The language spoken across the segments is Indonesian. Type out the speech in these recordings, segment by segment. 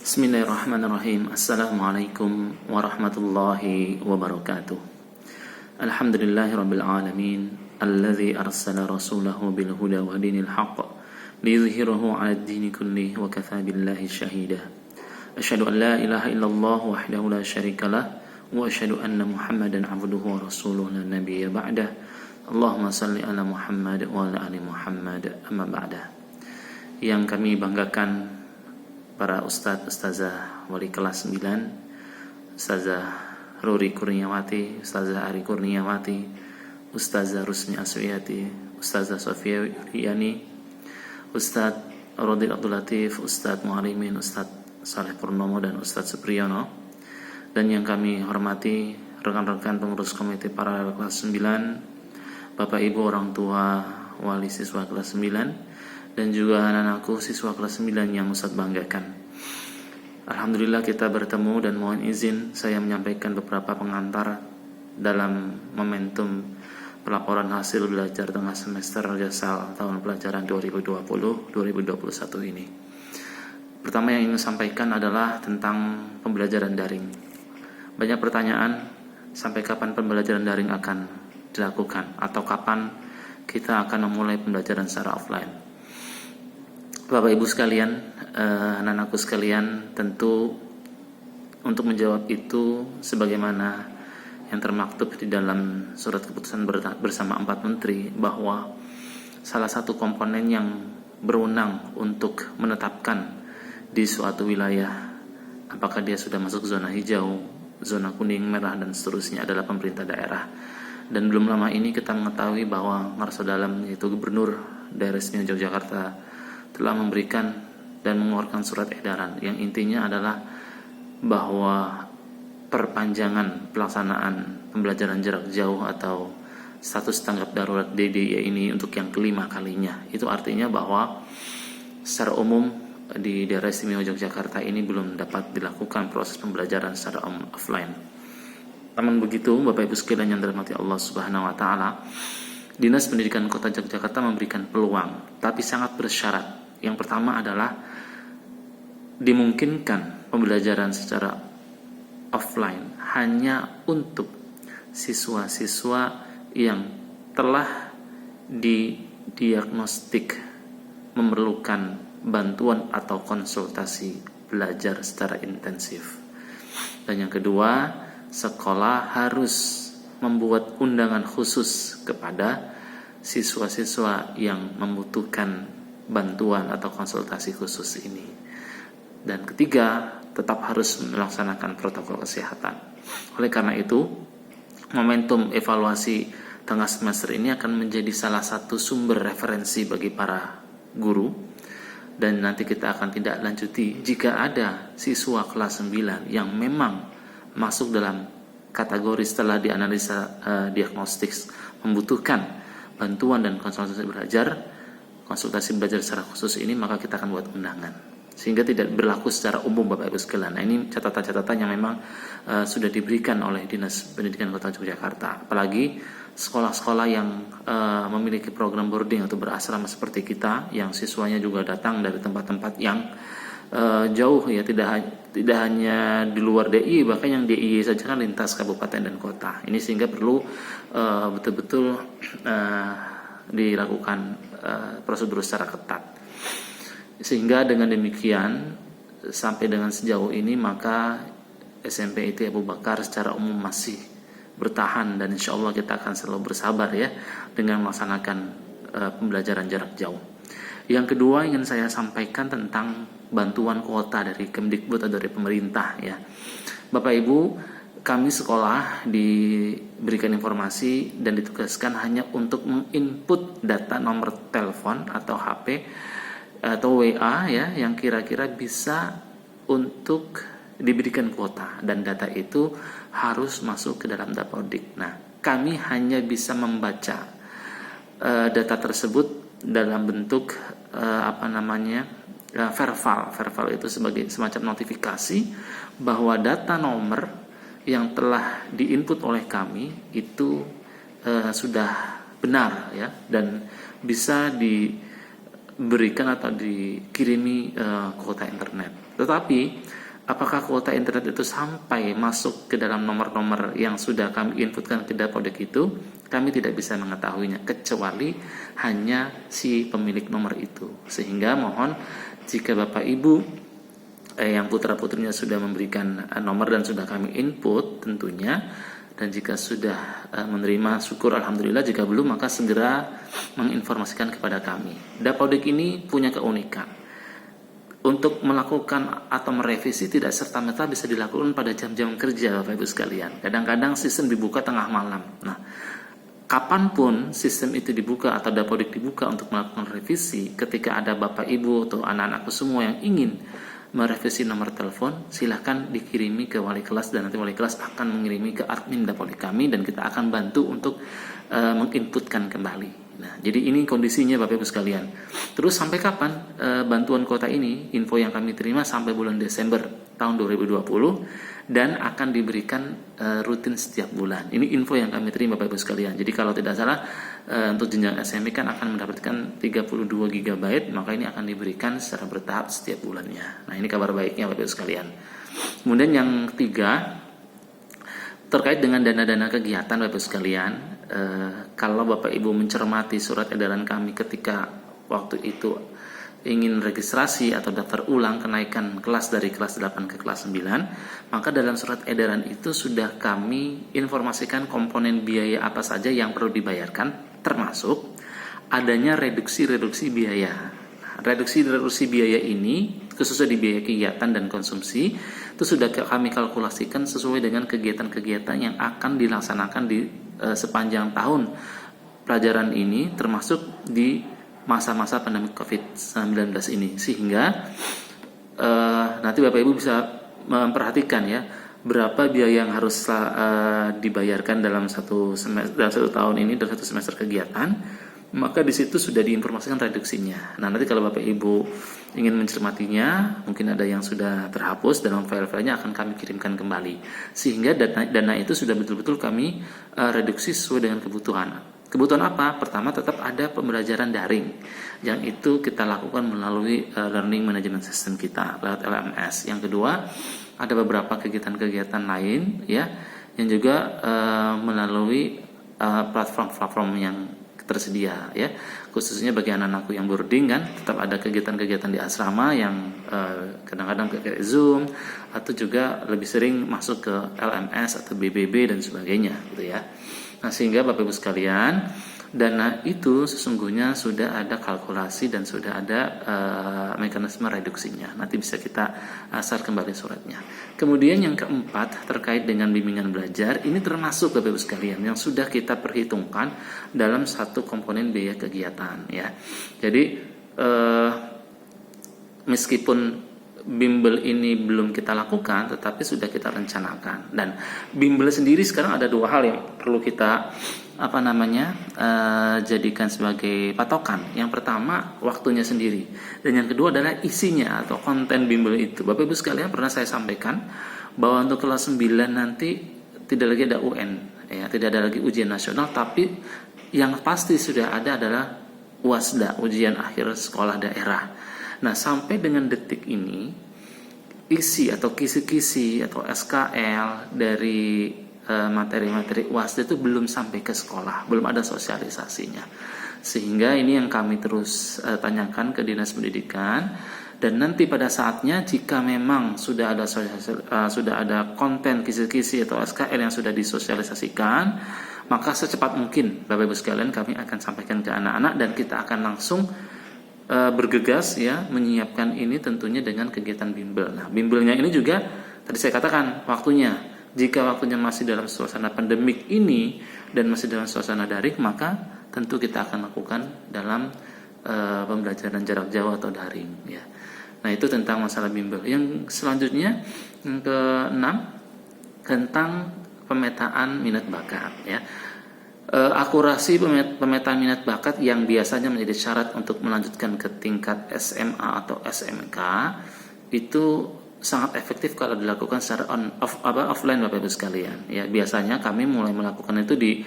Bismillahirrahmanirrahim. Assalamualaikum warahmatullahi wabarakatuh. Alhamdulillahirabbil alamin, alladzi arsala rasulahu bil huda wa dinil haqq liyudhhirahu 'alad dini kullih wa kafaa billahi shahida. Asyhadu an la ilaha illallah wahdahu la syarikalah wa asyhadu anna Muhammadan 'abduhu wa rasuluhu la nabiyya ba'dah. Allahumma shalli ala Muhammad wa ala ali Muhammad, amma ba'dah. Yang kami banggakan para ustazah wali kelas 9, Ustazah Ruri Kurniawati, Ustazah Ari Kurniawati, Ustazah Rusni Aswiyati, Ustazah Sofia Yuriani, Ustaz Rodil Abdul Latif, Ustaz Muharimin, Ustaz Saleh Purnomo, dan Ustaz Supriyono. Dan yang kami hormati rekan-rekan pengurus komite paralel kelas 9, Bapak Ibu orang tua wali siswa kelas 9, dan juga anak-anakku siswa kelas 9 yang Ustaz banggakan. Alhamdulillah kita bertemu, dan mohon izin saya menyampaikan beberapa pengantar dalam momentum pelaporan hasil belajar tengah semester Jasal tahun pelajaran 2020-2021 ini. Pertama yang ingin sampaikan adalah tentang pembelajaran daring. Banyak pertanyaan, sampai kapan pembelajaran daring akan dilakukan, atau kapan kita akan memulai pembelajaran secara offline. Bapak Ibu sekalian, anak-anakku sekalian, tentu untuk menjawab itu sebagaimana yang termaktub di dalam surat keputusan bersama 4 menteri, bahwa salah satu komponen yang berwenang untuk menetapkan di suatu wilayah apakah dia sudah masuk zona hijau, zona kuning, merah, dan seterusnya adalah pemerintah daerah. Dan belum lama ini kita mengetahui bahwa Ngarso Dalam, yaitu Gubernur Daerah Istimewa Yogyakarta, telah memberikan dan mengeluarkan surat edaran yang intinya adalah bahwa perpanjangan pelaksanaan pembelajaran jarak jauh atau status tanggap darurat DDI ini untuk yang kelima kalinya. Itu artinya bahwa secara umum di daerah istimewa Yogyakarta ini belum dapat dilakukan proses pembelajaran secara offline. Namun begitu, Bapak Ibu sekalian yang dirahmati Allah Subhanahu wa taala, Dinas Pendidikan Kota Yogyakarta memberikan peluang, tapi sangat bersyarat. Yang pertama adalah dimungkinkan pembelajaran secara offline hanya untuk siswa-siswa yang telah didiagnostik memerlukan bantuan atau konsultasi belajar secara intensif. Dan yang kedua, sekolah harus membuat undangan khusus kepada siswa-siswa yang membutuhkan bantuan atau konsultasi khusus ini. Dan ketiga, tetap harus melaksanakan protokol kesehatan. Oleh karena itu, momentum evaluasi tengah semester ini akan menjadi salah satu sumber referensi bagi para guru, dan nanti kita akan tidak lanjuti jika ada siswa kelas 9 yang memang masuk dalam kategori setelah dianalisa diagnostik membutuhkan bantuan dan konsultasi belajar secara khusus ini, maka kita akan buat undangan sehingga tidak berlaku secara umum, Bapak Ibu sekalian. Nah, ini catatan-catatan yang memang sudah diberikan oleh Dinas Pendidikan Kota Yogyakarta. Apalagi sekolah-sekolah yang memiliki program boarding atau berasrama seperti kita, yang siswanya juga datang dari tempat-tempat yang jauh, ya, tidak hanya di luar DIY, bahkan yang DIY saja kan lintas kabupaten dan kota. Ini sehingga perlu betul-betul dilakukan prosedur secara ketat. Sehingga dengan demikian sampai dengan sejauh ini maka SMP IT Abu Bakar secara umum masih bertahan, dan insya Allah kita akan selalu bersabar ya dengan melaksanakan pembelajaran jarak jauh. Yang kedua ingin saya sampaikan tentang bantuan kuota dari Kemdikbud atau dari pemerintah ya. Bapak Ibu, kami sekolah diberikan informasi dan ditugaskan hanya untuk menginput data nomor telepon atau HP atau WA ya, yang kira-kira bisa untuk diberikan kuota, dan data itu harus masuk ke dalam Dapodik. Nah, kami hanya bisa membaca data tersebut dalam bentuk verbal itu sebagai semacam notifikasi bahwa data nomor yang telah diinput oleh kami itu sudah benar ya, dan bisa diberikan atau dikirimi kuota internet. Tetapi apakah kuota internet itu sampai masuk ke dalam nomor-nomor yang sudah kami inputkan ke Dapodik itu, kami tidak bisa mengetahuinya kecuali hanya si pemilik nomor itu. Sehingga mohon jika Bapak Ibu yang putra-putrinya sudah memberikan nomor dan sudah kami input tentunya, dan jika sudah menerima, syukur alhamdulillah, jika belum maka segera menginformasikan kepada kami. Dapodik ini punya keunikan. Untuk melakukan atau merevisi tidak serta-merta bisa dilakukan pada jam-jam kerja Bapak Ibu sekalian. Kadang-kadang sistem dibuka tengah malam. Nah, kapanpun sistem itu dibuka atau Dapodik dibuka untuk melakukan revisi, ketika ada Bapak Ibu atau anak-anakku semua yang ingin merevisi nomor telepon, silahkan dikirimi ke wali kelas dan nanti wali kelas akan mengirimi ke admin Dapodik kami dan kita akan bantu untuk menginputkan kembali. Nah, jadi ini kondisinya Bapak Ibu sekalian. Terus sampai kapan bantuan kuota ini? Info yang kami terima sampai bulan Desember tahun 2020 dan akan diberikan rutin setiap bulan. Ini info yang kami terima Bapak Ibu sekalian. Jadi kalau tidak salah untuk jenjang SMP kan akan mendapatkan 32 GB, maka ini akan diberikan secara bertahap setiap bulannya. Nah, ini kabar baiknya Bapak Ibu sekalian. Kemudian yang ketiga, terkait dengan dana-dana kegiatan Bapak Ibu sekalian, kalau Bapak Ibu mencermati surat edaran kami ketika waktu itu ingin registrasi atau daftar ulang kenaikan kelas dari kelas 8 ke kelas 9, maka dalam surat edaran itu sudah kami informasikan komponen biaya apa saja yang perlu dibayarkan, termasuk adanya reduksi biaya. Reduksi biaya ini khususnya di biaya kegiatan dan konsumsi itu sudah kami kalkulasikan sesuai dengan kegiatan-kegiatan yang akan dilaksanakan di sepanjang tahun pelajaran ini, termasuk di masa-masa pandemi COVID-19 ini, sehingga nanti Bapak Ibu bisa memperhatikan ya berapa biaya yang harus dibayarkan dalam satu tahun ini, dalam satu semester kegiatan. Maka di situ sudah diinformasikan reduksinya. Nah, nanti kalau Bapak Ibu ingin mencermatinya, mungkin ada yang sudah terhapus dalam file-filenya akan kami kirimkan kembali. Sehingga dana itu sudah betul-betul kami reduksi sesuai dengan kebutuhan. Kebutuhan apa? Pertama, tetap ada pembelajaran daring. Yang itu kita lakukan melalui learning management system kita lewat LMS. Yang kedua, ada beberapa kegiatan-kegiatan lain ya yang juga melalui platform-platform yang tersedia ya, khususnya bagi anak-anakku yang boarding kan tetap ada kegiatan-kegiatan di asrama yang kadang-kadang pakai Zoom atau juga lebih sering masuk ke LMS atau BBB dan sebagainya gitu ya. Nah, sehingga Bapak Ibu sekalian, dana itu sesungguhnya sudah ada kalkulasi dan sudah ada mekanisme reduksinya. Nanti bisa kita share kembali suratnya. Kemudian yang keempat, terkait dengan bimbingan belajar, ini termasuk Bapak Ibu sekalian yang sudah kita perhitungkan dalam satu komponen biaya kegiatan ya. Jadi meskipun bimbel ini belum kita lakukan, tetapi sudah kita rencanakan. Dan bimbel sendiri sekarang ada dua hal yang perlu kita jadikan sebagai patokan. Yang pertama, waktunya sendiri, dan yang kedua adalah isinya atau konten bimbel itu. Bapak Ibu sekalian, pernah saya sampaikan bahwa untuk kelas 9 nanti tidak lagi ada UN ya, tidak ada lagi ujian nasional, tapi yang pasti sudah ada adalah UASDA, ujian akhir sekolah daerah. Nah, sampai dengan detik ini, isi atau kisi-kisi atau SKL dari materi-materi UASDA itu belum sampai ke sekolah, belum ada sosialisasinya. Sehingga ini yang kami terus tanyakan ke Dinas Pendidikan, dan nanti pada saatnya jika memang sudah ada konten kisi-kisi atau SKL yang sudah disosialisasikan, maka secepat mungkin Bapak Ibu sekalian kami akan sampaikan ke anak-anak dan kita akan langsung bergegas ya menyiapkan ini tentunya dengan kegiatan bimbel. Nah, bimbelnya ini juga tadi saya katakan waktunya. Jika waktunya masih dalam suasana pandemik ini dan masih dalam suasana daring, maka tentu kita akan lakukan dalam pembelajaran jarak jauh atau daring ya. Nah, itu tentang masalah bimbel. Yang selanjutnya yang ke-6 tentang pemetaan minat bakat ya. Akurasi pemetaan minat bakat yang biasanya menjadi syarat untuk melanjutkan ke tingkat SMA atau SMK itu sangat efektif kalau dilakukan secara offline Bapak Ibu sekalian ya. Biasanya kami mulai melakukan itu di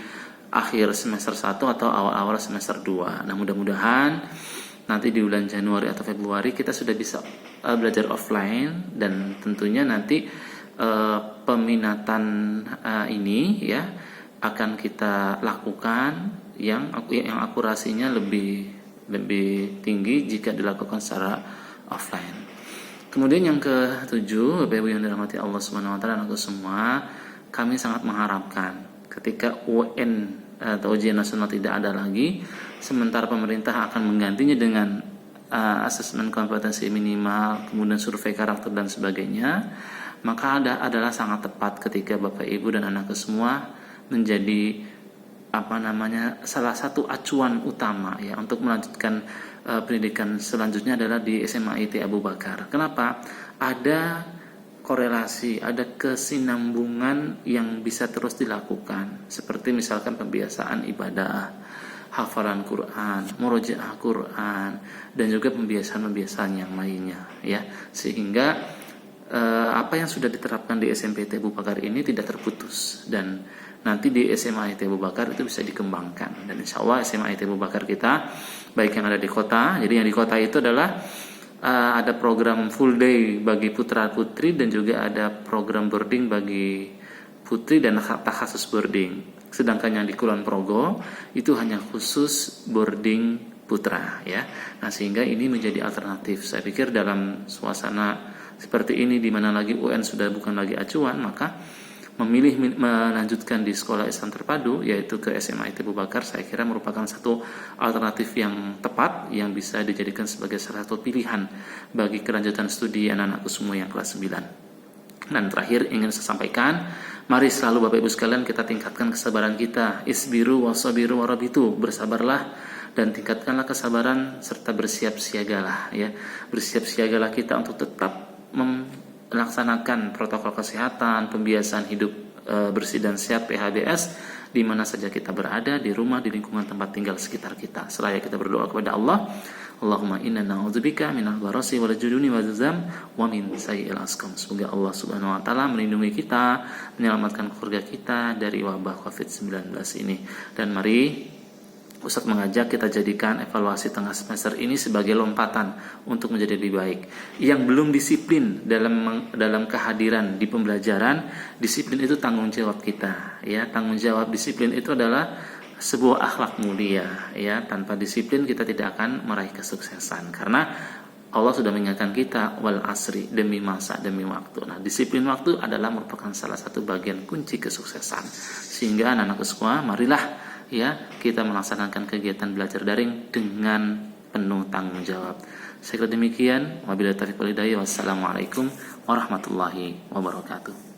akhir semester 1 atau awal-awal semester 2. Nah, mudah-mudahan nanti di bulan Januari atau Februari kita sudah bisa belajar offline, dan tentunya nanti peminatan ini ya akan kita lakukan yang akurasinya lebih tinggi jika dilakukan secara offline. Kemudian yang ketujuh, Bapak Ibu yang dirahmati Allah Subhanahu wa taala, aku semua, kami sangat mengharapkan ketika UN atau ujian nasional tidak ada lagi, sementara pemerintah akan menggantinya dengan asesmen kompetensi minimal, kemudian survei karakter dan sebagainya, maka adalah sangat tepat ketika Bapak Ibu dan anakku semua menjadi salah satu acuan utama ya untuk melanjutkan pendidikan selanjutnya adalah di SMA IT Abu Bakar. Kenapa? Ada korelasi, ada kesinambungan yang bisa terus dilakukan, seperti misalkan pembiasaan ibadah, hafalan Quran, murojaah Quran, dan juga pembiasaan yang lainnya ya, sehingga apa yang sudah diterapkan di SMPT Abu Bakar ini tidak terputus, dan nanti di SMA IT Abu Bakar itu bisa dikembangkan. Dan insya Allah SMA IT Abu Bakar kita, baik yang ada di kota, jadi yang di kota itu adalah ada program full day bagi putra putri, dan juga ada program boarding bagi putri dan khusus boarding. Sedangkan yang di Kulon Progo itu hanya khusus boarding putra ya. Nah, sehingga ini menjadi alternatif. Saya pikir dalam suasana seperti ini, di mana lagi UN sudah bukan lagi acuan, maka memilih melanjutkan di sekolah Islam terpadu yaitu ke SMA IT Abu Bakar, saya kira merupakan satu alternatif yang tepat yang bisa dijadikan sebagai salah satu pilihan bagi kelanjutan studi anak-anakku semua yang kelas 9. Dan terakhir ingin saya sampaikan, mari selalu Bapak Ibu sekalian kita tingkatkan kesabaran kita. Isbiru wasabiru warabitu, bersabarlah dan tingkatkanlah kesabaran serta bersiap siagalah ya. Bersiap siagalah kita untuk tetap melaksanakan protokol kesehatan, pembiasaan hidup bersih dan sehat PHBS di mana saja kita berada, di rumah, di lingkungan tempat tinggal sekitar kita. Seraya kita berdoa kepada Allah, Allahumma inna na'udzubika minal barasi wal juduni wal zam wa min sayyi'il asqam. Semoga Allah Subhanahu wa taala melindungi kita, menyelamatkan keluarga kita dari wabah Covid-19 ini. Dan mari Ustadz mengajak kita jadikan evaluasi tengah semester ini sebagai lompatan untuk menjadi lebih baik. Yang belum disiplin dalam kehadiran di pembelajaran, disiplin itu tanggung jawab kita. Ya, tanggung jawab disiplin itu adalah sebuah akhlak mulia. Ya, tanpa disiplin kita tidak akan meraih kesuksesan. Karena Allah sudah mengingatkan kita wal asri, demi masa, demi waktu. Nah, disiplin waktu adalah merupakan salah satu bagian kunci kesuksesan. Sehingga anak-anak semua, marilah ya kita melaksanakan kegiatan belajar daring dengan penuh tanggung jawab. Saya kira demikian. Wabillahi taufiq wal hidayah. Wassalamualaikum warahmatullahi wabarakatuh.